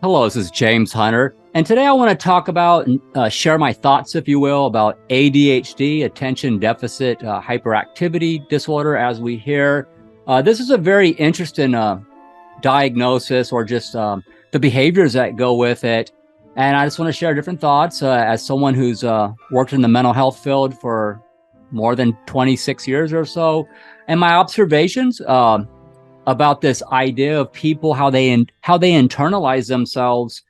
Hello, this is James Hunter, and today I want to talk about and share my thoughts, if you will, about ADHD, attention deficit hyperactivity disorder, as we hear. This is a very interesting diagnosis, or just the behaviors that go with it. And I just want to share different thoughts as someone who's worked in the mental health field for more than 26 years or so, and my observations about this idea of people, how they internalize themselves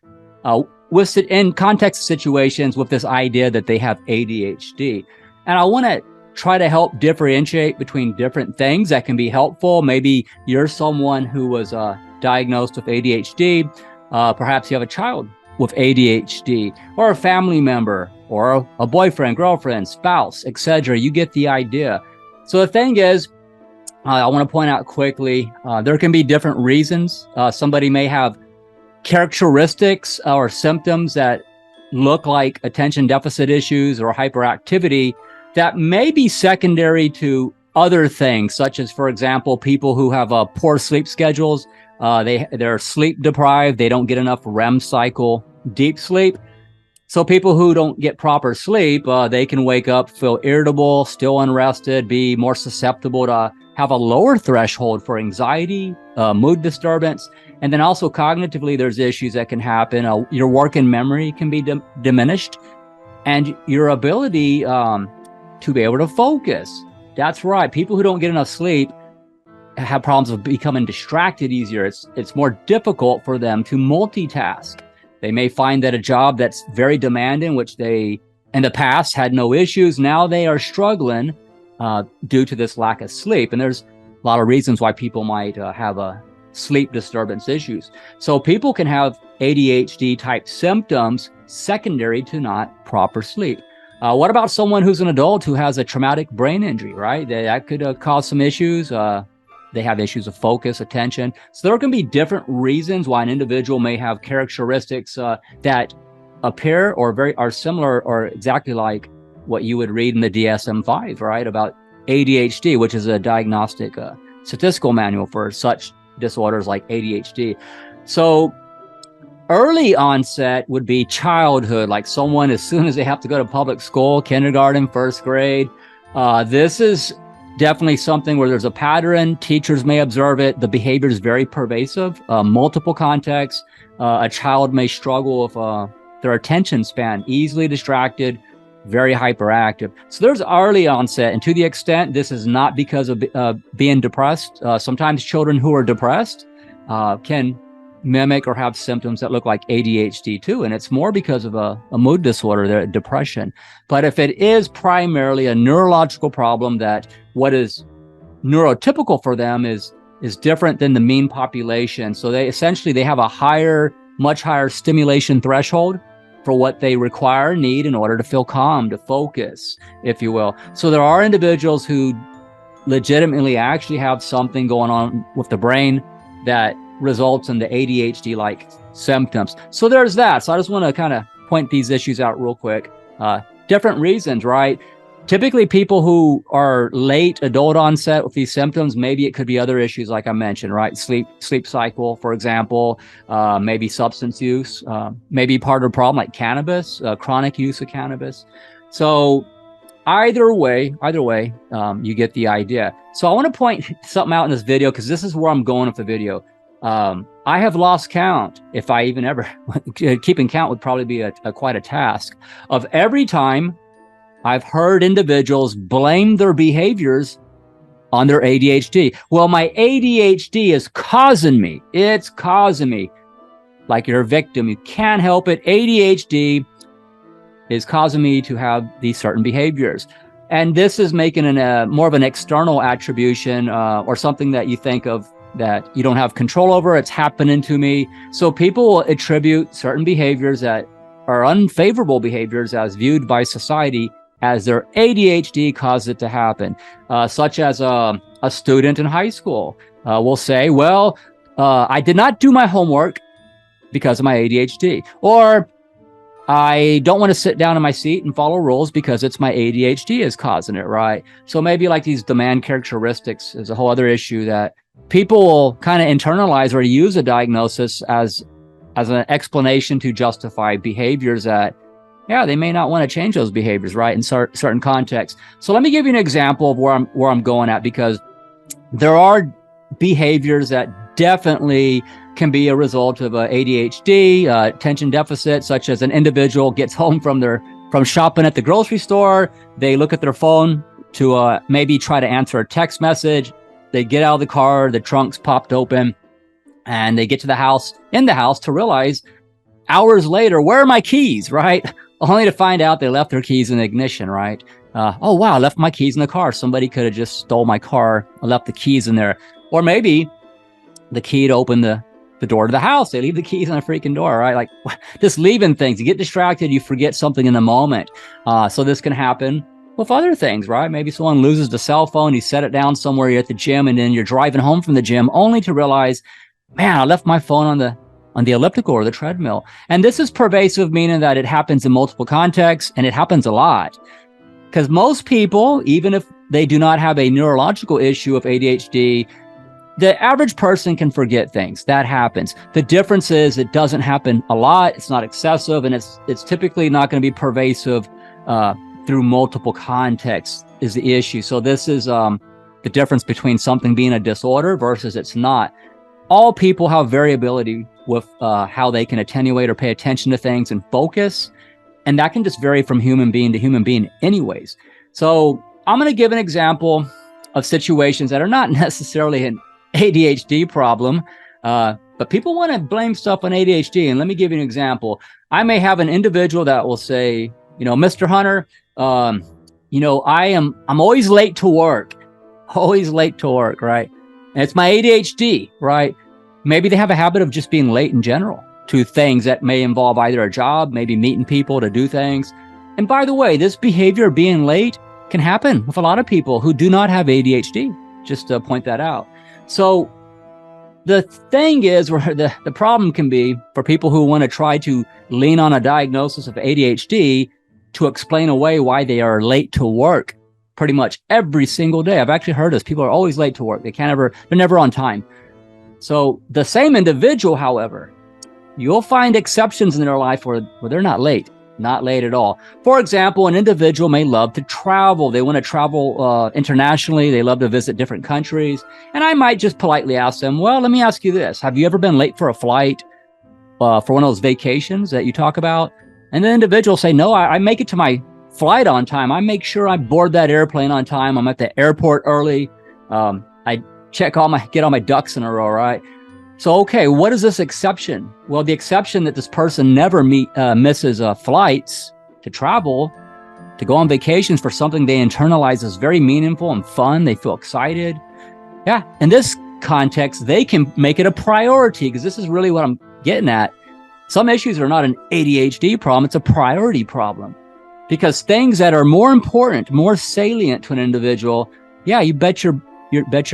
in context situations with this idea that they have ADHD. And I want to try to help differentiate between different things that can be helpful. Maybe you're someone who was diagnosed with ADHD. Perhaps you have a child with ADHD, or a family member, or a boyfriend, girlfriend, spouse, etc. You get the idea. So the thing is, I want to point out quickly, there can be different reasons. Somebody may have characteristics or symptoms that look like attention deficit issues or hyperactivity that may be secondary to other things, such as, for example, people who have poor sleep schedules. They're sleep deprived. They don't get enough REM cycle, deep sleep. So people who don't get proper sleep, they can wake up, feel irritable, still unrested, be more susceptible to have a lower threshold for anxiety, mood disturbance. And then also cognitively, there's issues that can happen. Your work and memory can be diminished, and your ability to be able to focus. That's right. People who don't get enough sleep have problems with becoming distracted easier. It's more difficult for them to multitask. They may find that a job that's very demanding, which they in the past had no issues, now they are struggling due to this lack of sleep. And there's a lot of reasons why people might have sleep disturbance issues. So people can have ADHD type symptoms secondary to not proper sleep. What about someone who's an adult who has a traumatic brain injury, right? That could cause some issues. They have issues of focus, attention. So there can be different reasons why an individual may have characteristics that appear or are similar or exactly like what you would read in the DSM-5, right? About ADHD, which is a diagnostic statistical manual for such disorders like ADHD. So early onset would be childhood, like someone as soon as they have to go to public school, kindergarten, first grade. This is definitely something where there's a pattern. Teachers may observe it. The behavior is very pervasive, multiple contexts. A child may struggle with their attention span, easily distracted, very hyperactive. So there's early onset. And to the extent this is not because of being depressed, sometimes children who are depressed can mimic or have symptoms that look like ADHD too. And it's more because of a mood disorder, depression. But if it is primarily a neurological problem, that what is neurotypical for them is different than the mean population. So they have a much higher stimulation threshold for what they need in order to feel calm, to focus, if you will. So there are individuals who legitimately actually have something going on with the brain that results in the ADHD-like symptoms. So there's that. So I just want to kind of point these issues out real quick. Different reasons, right? Typically, people who are late adult onset with these symptoms, maybe it could be other issues like I mentioned, right? Sleep cycle, for example, maybe substance use, maybe part of the problem like cannabis, chronic use of cannabis. So either way, you get the idea. So I want to point something out in this video, because this is where I'm going with the video. I have lost count, if I even ever, keeping count would probably be quite a task, of every time I've heard individuals blame their behaviors on their ADHD. Well, my ADHD is causing me. It's causing me. Like you're a victim. You can't help it. ADHD is causing me to have these certain behaviors. And this is making more of an external attribution or something that you think of that you don't have control over. It's happening to me. So people will attribute certain behaviors that are unfavorable behaviors as viewed by society as their ADHD caused it to happen. Such as a student in high school will say, well, I did not do my homework because of my ADHD. Or I don't want to sit down in my seat and follow rules because it's my ADHD is causing it, right? So maybe like these demand characteristics is a whole other issue that people will kind of internalize or use a diagnosis as as an explanation to justify behaviors that, yeah, they may not want to change those behaviors, right, in certain contexts. So let me give you an example of where I'm going at, because there are behaviors that definitely can be a result of ADHD, attention deficit, such as an individual gets home from shopping at the grocery store. They look at their phone to maybe try to answer a text message. They get out of the car, the trunk's popped open, and they get to the house to realize hours later, where are my keys, right? Only to find out they left their keys in the ignition, right? Oh, wow, I left my keys in the car. Somebody could have just stole my car and left the keys in there. Or maybe the key to open the door to the house. They leave the keys on the freaking door, right? Like, just leaving things. You get distracted, you forget something in the moment. So this can happen with other things, right? Maybe someone loses the cell phone, you set it down somewhere, you're at the gym, and then you're driving home from the gym only to realize, man, I left my phone on the elliptical or the treadmill. And this is pervasive, meaning that it happens in multiple contexts, and it happens a lot. Because most people, even if they do not have a neurological issue of ADHD, the average person can forget things. That happens. The difference is it doesn't happen a lot. It's not excessive, and it's typically not going to be pervasive through multiple contexts is the issue. So this is the difference between something being a disorder versus it's not. All people have variability with how they can attenuate or pay attention to things and focus. And that can just vary from human being to human being anyways. So I'm going to give an example of situations that are not necessarily an ADHD problem, but people want to blame stuff on ADHD. And let me give you an example. I may have an individual that will say, Mr. Hunter, I'm always late to work, right? And it's my ADHD, right? Maybe they have a habit of just being late in general to things that may involve either a job, maybe meeting people to do things. And by the way, this behavior of being late can happen with a lot of people who do not have ADHD, just to point that out. So the thing is, where the problem can be for people who want to try to lean on a diagnosis of ADHD to explain away why they are late to work pretty much every single day. I've actually heard this. People are always late to work. They're never on time. So the same individual, however, you'll find exceptions in their life where they're not late at all. For example, an individual may love to travel. They want to travel internationally. They love to visit different countries. And I might just politely ask them, well, let me ask you this. Have you ever been late for a flight, for one of those vacations that you talk about? And the individual will say, no, I make it to my flight on time. I make sure I board that airplane on time. I'm at the airport early. I get all my ducks in a row, right? So, okay, what is this exception? Well, the exception that this person never misses flights to travel, to go on vacations for something they internalize as very meaningful and fun. They feel excited. Yeah, in this context, they can make it a priority, because this is really what I'm getting at. Some issues are not an ADHD problem, it's a priority problem. Because things that are more important, more salient to an individual, yeah, you bet your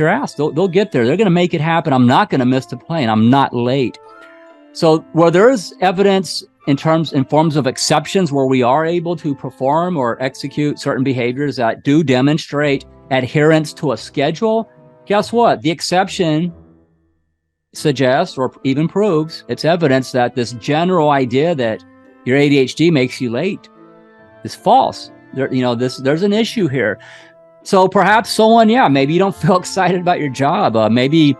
ass they'll get there. They're going to make it happen. I'm not going to miss the plane. I'm not late. So where there is evidence in forms of exceptions where we are able to perform or execute certain behaviors that do demonstrate adherence to a schedule, guess what? The exception suggests or even proves, it's evidence that this general idea that your ADHD makes you late is false. There's an issue here. So perhaps someone, maybe you don't feel excited about your job. Maybe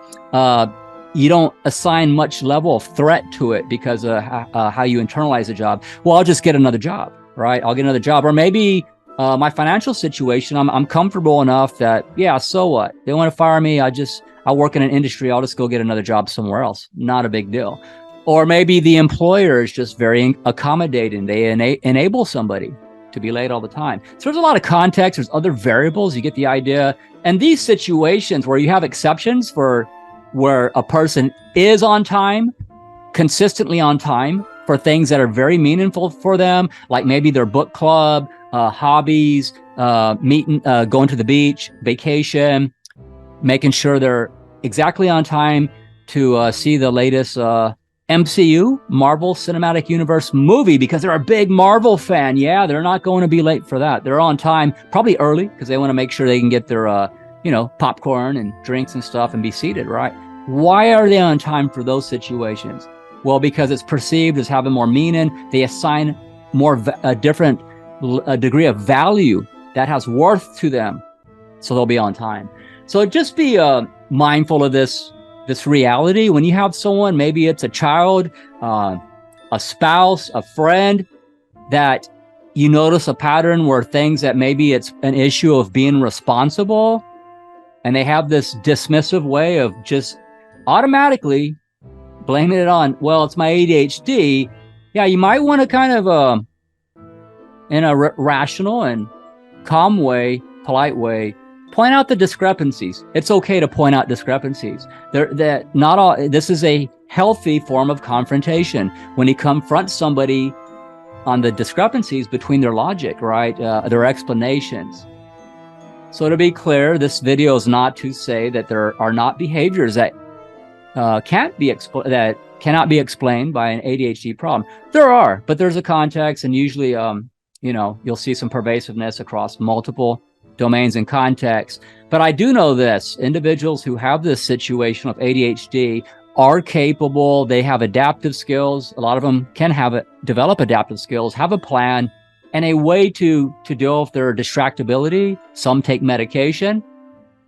you don't assign much level of threat to it because of how you internalize a job. Well, I'll just get another job, right? I'll get another job. Or maybe my financial situation, I'm comfortable enough that, so what? They want to fire me. I'll work in an industry. I'll just go get another job somewhere else. Not a big deal. Or maybe the employer is just very accommodating. They enable somebody to be late all the time. So there's a lot of context. There's other variables. You get the idea. And these situations where you have exceptions for where a person is on time, consistently on time for things that are very meaningful for them, like maybe their book club, hobbies, meeting, going to the beach, vacation, making sure they're exactly on time to see the latest MCU, Marvel Cinematic Universe movie, because they're a big Marvel fan. Yeah, they're not going to be late for that. They're on time, probably early, because they want to make sure they can get their, popcorn and drinks and stuff and be seated, right? Why are they on time for those situations? Well, because it's perceived as having more meaning, they assign a different degree of value that has worth to them, so they'll be on time. So just be mindful of this reality. When you have someone, maybe it's a child, a spouse, a friend, that you notice a pattern where things that maybe it's an issue of being responsible, and they have this dismissive way of just automatically blaming it on, well, it's my ADHD. Yeah, you might want to kind of, in a rational and calm way, polite way, point out the discrepancies. It's okay to point out discrepancies. This is a healthy form of confrontation. When you confront somebody on the discrepancies between their logic, right, their explanations. So to be clear, this video is not to say that there are not behaviors that cannot be explained by an ADHD problem. There are, but there's a context, and usually, you'll see some pervasiveness across multiple domains and contexts. But I do know this: individuals who have this situation of ADHD are capable. They have adaptive skills. A lot of them can develop adaptive skills, have a plan, and a way to deal with their distractibility. Some take medication,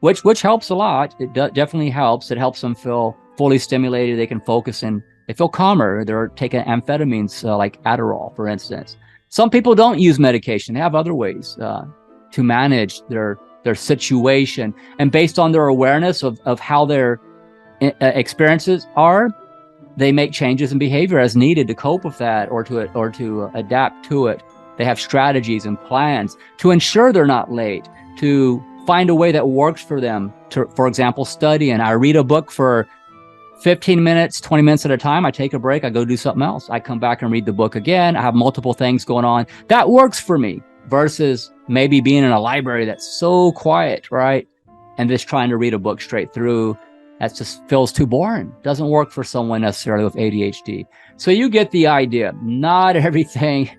which helps a lot. It definitely helps. It helps them feel fully stimulated. They can focus and they feel calmer. They're taking amphetamines like Adderall, for instance. Some people don't use medication. They have other ways to manage their situation. And based on their awareness of how their experiences are, they make changes in behavior as needed to cope with that or to adapt to it. They have strategies and plans to ensure they're not late, to find a way that works for them. For example, study. And I read a book for 15 minutes, 20 minutes at a time. I take a break. I go do something else. I come back and read the book again. I have multiple things going on. That works for me versus maybe being in a library that's so quiet, right? And just trying to read a book straight through. That just feels too boring. Doesn't work for someone necessarily with ADHD. So you get the idea. Not everything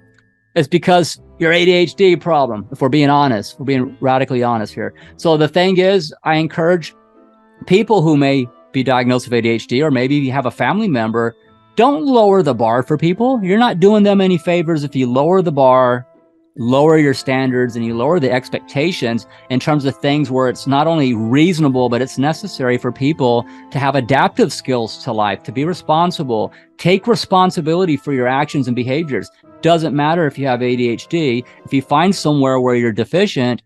is because your ADHD problem, if we're being honest. We're being radically honest here. So the thing is, I encourage people who may be diagnosed with ADHD, or maybe you have a family member, don't lower the bar for people. You're not doing them any favors if you lower the bar, lower your standards, and you lower the expectations in terms of things where it's not only reasonable, but it's necessary for people to have adaptive skills to life, to be responsible, take responsibility for your actions and behaviors. Doesn't matter if you have ADHD. If you find somewhere where you're deficient,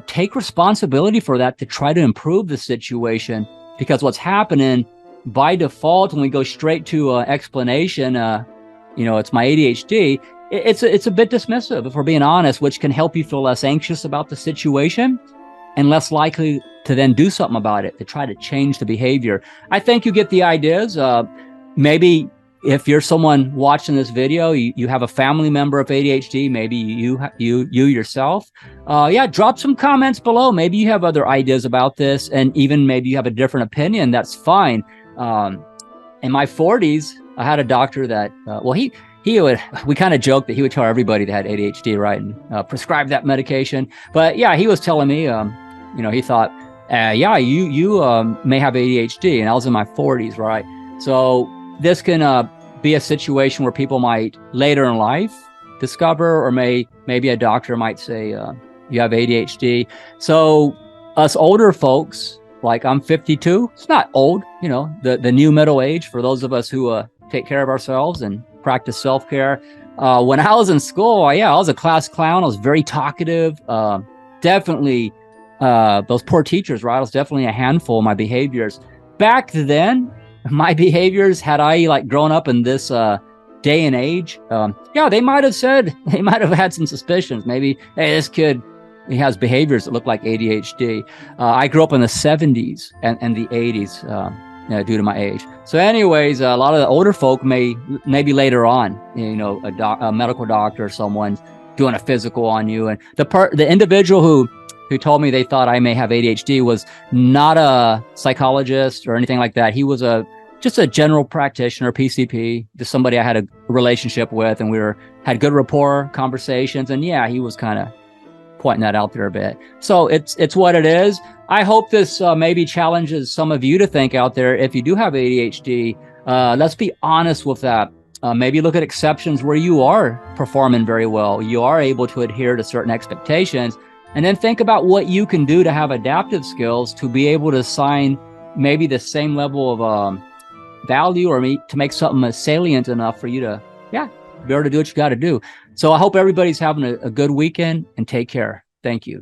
take responsibility for that to try to improve the situation. Because what's happening by default, when we go straight to explanation, it's my ADHD, it's a bit dismissive, if we're being honest, which can help you feel less anxious about the situation and less likely to then do something about it, to try to change the behavior. I think you get the ideas. Maybe if you're someone watching this video, you have a family member of ADHD, maybe you yourself, drop some comments below. Maybe you have other ideas about this, and even maybe you have a different opinion. That's fine. In my 40s, I had a doctor that, we kind of joked that he would tell everybody that had ADHD, right, and prescribe that medication. But yeah, he was telling me, he thought, you may have ADHD, and I was in my 40s, right? So this can be a situation where people might later in life discover, or maybe a doctor might say, you have ADHD. So us older folks, like I'm 52, it's not old, the new middle age for those of us who take care of ourselves and practice self-care. When I was in school, I was a class clown. I was very talkative. Definitely, those poor teachers, right? I was definitely a handful of my behaviors. Back then, my behaviors, had I grown up in this day and age, they might have had some suspicions. Maybe, hey, this kid, he has behaviors that look like ADHD. I grew up in the 70s and the 80s due to my age. So anyways, a lot of the older folk maybe later on, a medical doctor or someone's doing a physical on you. And the individual who told me they thought I may have ADHD was not a psychologist or anything like that. He was just a general practitioner, PCP, just somebody I had a relationship with, and we had good rapport conversations. And yeah, he was kind of pointing that out there a bit. So it's what it is. I hope this maybe challenges some of you to think out there, if you do have ADHD, Let's be honest with that. Maybe look at exceptions where you are performing very well. You are able to adhere to certain expectations. And then think about what you can do to have adaptive skills to be able to assign maybe the same level of value, or to make something salient enough for you to, be able to do what you got to do. So I hope everybody's having a good weekend, and take care. Thank you.